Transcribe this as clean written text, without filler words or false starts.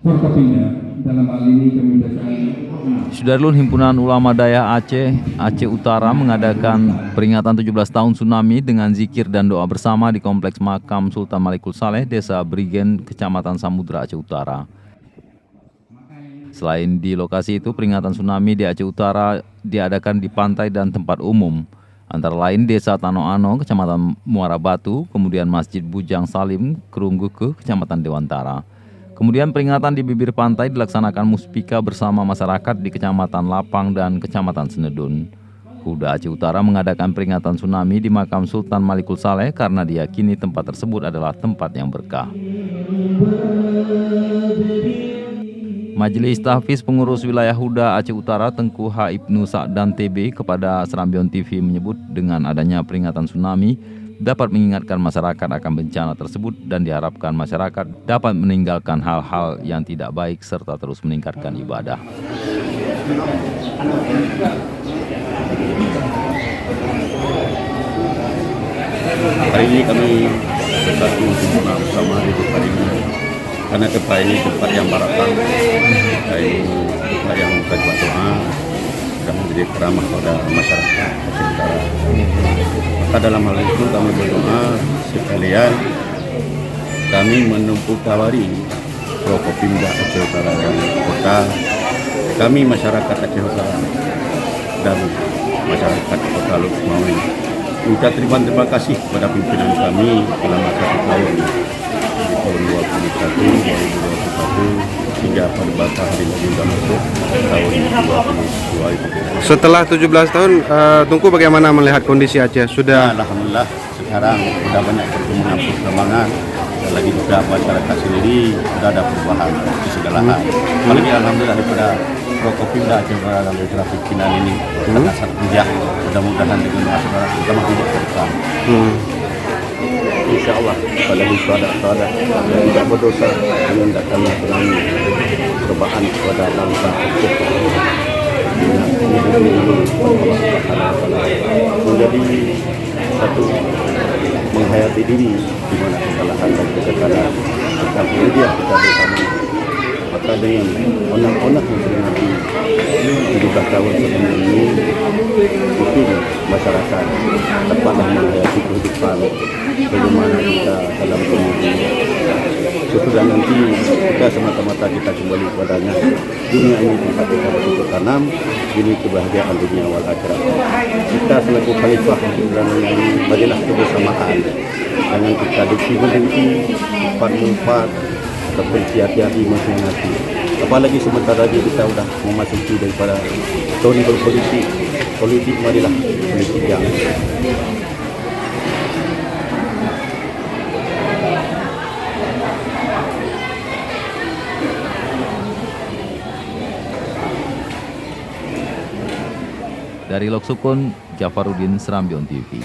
Forkopimda dalam hal ini kementerian. Sudarlun Himpunan Ulama Daya Aceh Utara mengadakan peringatan 17 tahun tsunami dengan zikir dan doa bersama di Kompleks Makam Sultan Malikul Saleh, Desa Brigen, Kecamatan Samudra, Aceh Utara. Selain di lokasi itu, peringatan tsunami di Aceh Utara diadakan di pantai dan tempat umum, antara lain Desa Tanoano, Kecamatan Muara Batu, kemudian Masjid Bujang Salim, Kerungguke, Kecamatan Dewantara. Kemudian peringatan di bibir pantai dilaksanakan muspika bersama masyarakat di Kecamatan Lapang dan Kecamatan Senedun. Huda Aceh Utara mengadakan peringatan tsunami di Makam Sultan Malikul Saleh karena diyakini tempat tersebut adalah tempat yang berkah. Majelis Tahfiz Pengurus Wilayah Huda Aceh Utara Tengku H. Ibnu Sa'dan TB kepada Serambion TV menyebut dengan adanya peringatan tsunami dapat mengingatkan masyarakat akan bencana tersebut dan diharapkan masyarakat dapat meninggalkan hal-hal yang tidak baik serta terus meningkatkan ibadah. Hari ini kami bersatu untuk bersama di tempat ini karena tempat ini tempat yang barakah, tempat yang terbuat doa dan menjadi keramah pada masyarakat Aceh Utara. Maka dalam hal itu kami berdoa sekalian kami menempuh tawari Forkopimda Aceh Utara dan kota kami masyarakat Aceh Utara dan masyarakat Kota Luk Semawi minta terima kasih kepada pimpinan kami selama 1 tahun di tahun 2021 hingga pada batas hari ini sudah masuk tahun 2022. Setelah 17 tahun, Tunku bagaimana melihat kondisi Aceh? Sudah Alhamdulillah sekarang sudah banyak perkembangan dan lagi juga masyarakat sendiri sudah ada perubahan di segala hal. Apalagi alhamdulillah daripada Forkopimda Aceh Utara dan Daerah Pimpinan ini sangat bijak. Mudah-mudahan dengan masyarakat kita makin berkah. Insya Allah apalagi saudara-saudara yang tidak berdosa dengan datang mengurangi perubahan kepada bangsa Aceh menjadi satu menghayati diri di mana kesalahan dan kegagalan tetapi dia kita bersama maka dengan onak-onak yang terjadi 17 tahun sebelum ini mungkin masyarakat tepatlah menghayati kehidupan bagaimana kita dalam kemudian sesudah nanti kita semata-mata kita kembali kepadanya. Dunia ini tempat kita bercocok tanam, ini kebahagiaan dunia wal akhirat. Kita selaku khalifah dan berilah kebersamaan. Jangan kita dengki-dengki, empat ataupun hati-hati mengkhianati. Apalagi sebentar lagi kita sudah memasuki daripada tahun berpolitik. Politik marilah politik yang Dari Loksukun, Jafarudin, Serambion TV.